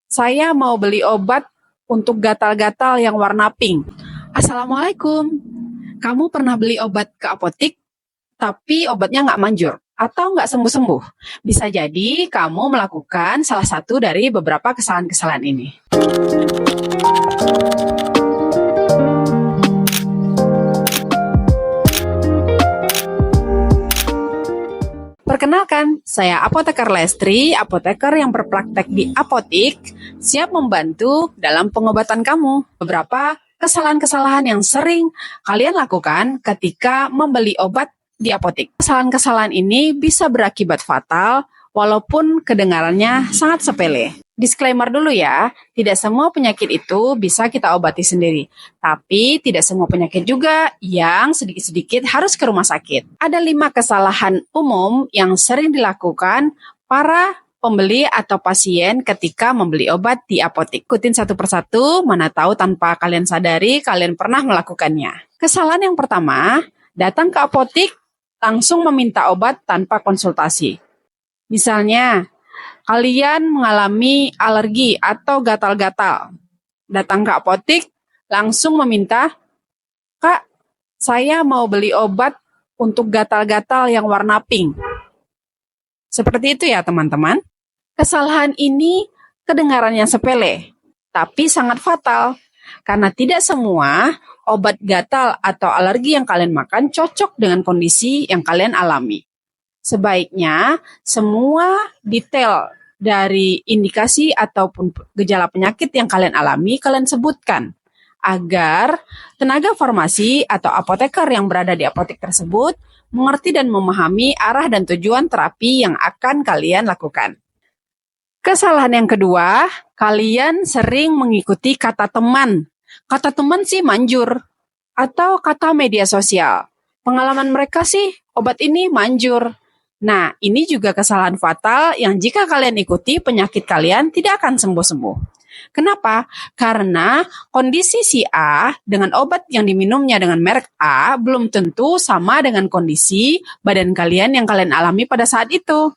Saya mau beli obat untuk gatal-gatal yang warna pink. Assalamualaikum. Kamu pernah beli obat ke apotik, tapi obatnya nggak manjur atau nggak sembuh-sembuh? Bisa jadi kamu melakukan salah satu dari beberapa kesalahan-kesalahan ini. Perkenalkan, saya Apoteker Lestri, apoteker yang berpraktek di apotik, siap membantu dalam pengobatan kamu. Beberapa kesalahan-kesalahan yang sering kalian lakukan ketika membeli obat di apotik. Kesalahan-kesalahan ini bisa berakibat fatal, walaupun kedengarannya sangat sepele. Disclaimer dulu ya, tidak semua penyakit itu bisa kita obati sendiri. Tapi tidak semua penyakit juga yang sedikit-sedikit harus ke rumah sakit. Ada 5 kesalahan umum yang sering dilakukan para pembeli atau pasien ketika membeli obat di apotik. Ikutin satu persatu, mana tahu tanpa kalian sadari kalian pernah melakukannya. Kesalahan yang pertama, datang ke apotik langsung meminta obat tanpa konsultasi. Misalnya, kalian mengalami alergi atau gatal-gatal. Datang ke apotik, langsung meminta, "Kak, saya mau beli obat untuk gatal-gatal yang warna pink." Seperti itu ya teman-teman. Kesalahan ini kedengarannya sepele, tapi sangat fatal. Karena tidak semua obat gatal atau alergi yang kalian makan cocok dengan kondisi yang kalian alami. Sebaiknya semua detail dari indikasi ataupun gejala penyakit yang kalian alami, kalian sebutkan. Agar tenaga farmasi atau apoteker yang berada di apotek tersebut mengerti dan memahami arah dan tujuan terapi yang akan kalian lakukan. Kesalahan yang kedua, kalian sering mengikuti kata teman. Kata teman sih manjur, atau kata media sosial. Pengalaman mereka sih obat ini manjur. Nah, ini juga kesalahan fatal yang jika kalian ikuti, penyakit kalian tidak akan sembuh-sembuh. Kenapa? Karena kondisi si A dengan obat yang diminumnya dengan merek A belum tentu sama dengan kondisi badan kalian yang kalian alami pada saat itu.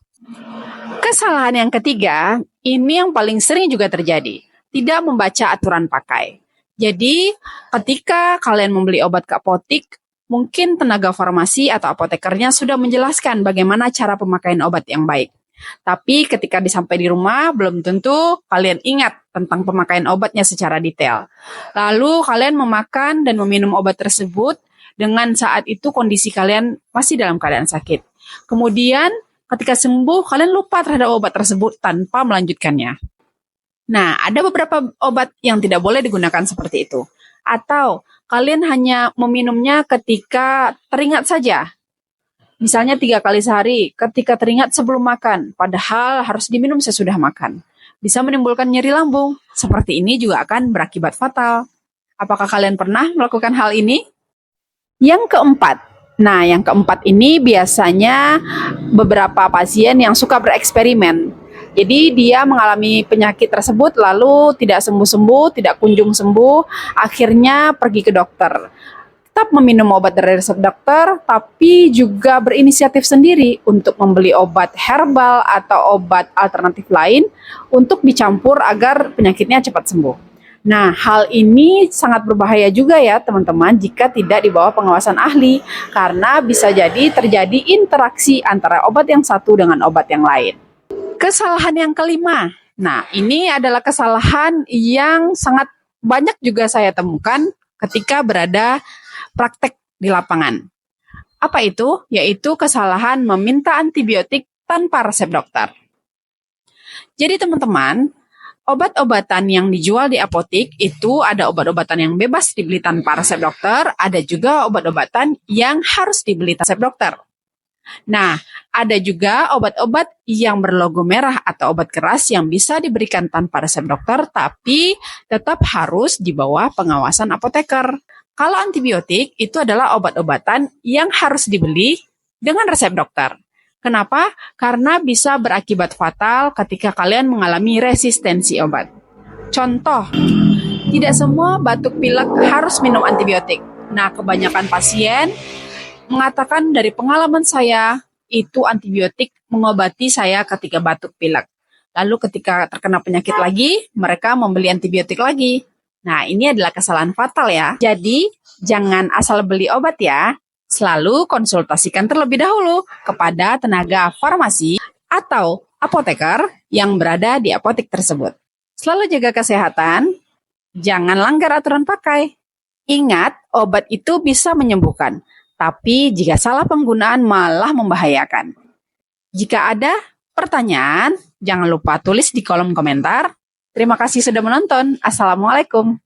Kesalahan yang ketiga, ini yang paling sering juga terjadi. Tidak membaca aturan pakai. Jadi, ketika kalian membeli obat ke apotik, mungkin tenaga farmasi atau apotekernya sudah menjelaskan bagaimana cara pemakaian obat yang baik. Tapi ketika sampai di rumah, belum tentu kalian ingat tentang pemakaian obatnya secara detail. Lalu kalian memakan dan meminum obat tersebut dengan saat itu kondisi kalian masih dalam keadaan sakit. Kemudian ketika sembuh, kalian lupa terhadap obat tersebut tanpa melanjutkannya. Nah, ada beberapa obat yang tidak boleh digunakan seperti itu. Atau kalian hanya meminumnya ketika teringat saja. Misalnya 3 kali sehari, ketika teringat sebelum makan, padahal harus diminum sesudah makan. Bisa menimbulkan nyeri lambung. Seperti ini juga akan berakibat fatal. Apakah kalian pernah melakukan hal ini? Yang keempat. Nah, yang keempat ini biasanya beberapa pasien yang suka bereksperimen. Jadi dia mengalami penyakit tersebut lalu tidak sembuh-sembuh, tidak kunjung sembuh, akhirnya pergi ke dokter. Tetap meminum obat dari resep dokter, tapi juga berinisiatif sendiri untuk membeli obat herbal atau obat alternatif lain untuk dicampur agar penyakitnya cepat sembuh. Nah, hal ini sangat berbahaya juga ya teman-teman jika tidak di bawah pengawasan ahli, karena bisa jadi terjadi interaksi antara obat yang satu dengan obat yang lain. Kesalahan yang kelima. Nah, ini adalah kesalahan yang sangat banyak juga saya temukan ketika berada praktek di lapangan. Apa itu? Yaitu kesalahan meminta antibiotik tanpa resep dokter. Jadi teman-teman, obat-obatan yang dijual di apotik itu ada obat-obatan yang bebas dibeli tanpa resep dokter, ada juga obat-obatan yang harus dibeli tanpa resep dokter. Nah, ada juga obat-obat yang berlogo merah atau obat keras yang bisa diberikan tanpa resep dokter, tapi tetap harus di bawah pengawasan apoteker. Kalau antibiotik itu adalah obat-obatan yang harus dibeli dengan resep dokter. Kenapa? Karena bisa berakibat fatal ketika kalian mengalami resistensi obat. Contoh, tidak semua batuk pilek harus minum antibiotik. Nah, kebanyakan pasien mengatakan dari pengalaman saya, itu antibiotik mengobati saya ketika batuk pilek. Lalu ketika terkena penyakit lagi, mereka membeli antibiotik lagi. Nah, ini adalah kesalahan fatal ya. Jadi, jangan asal beli obat ya. Selalu konsultasikan terlebih dahulu kepada tenaga farmasi atau apoteker yang berada di apotek tersebut. Selalu jaga kesehatan, jangan langgar aturan pakai. Ingat, obat itu bisa menyembuhkan, tapi jika salah penggunaan malah membahayakan. Jika ada pertanyaan, jangan lupa tulis di kolom komentar. Terima kasih sudah menonton. Assalamualaikum.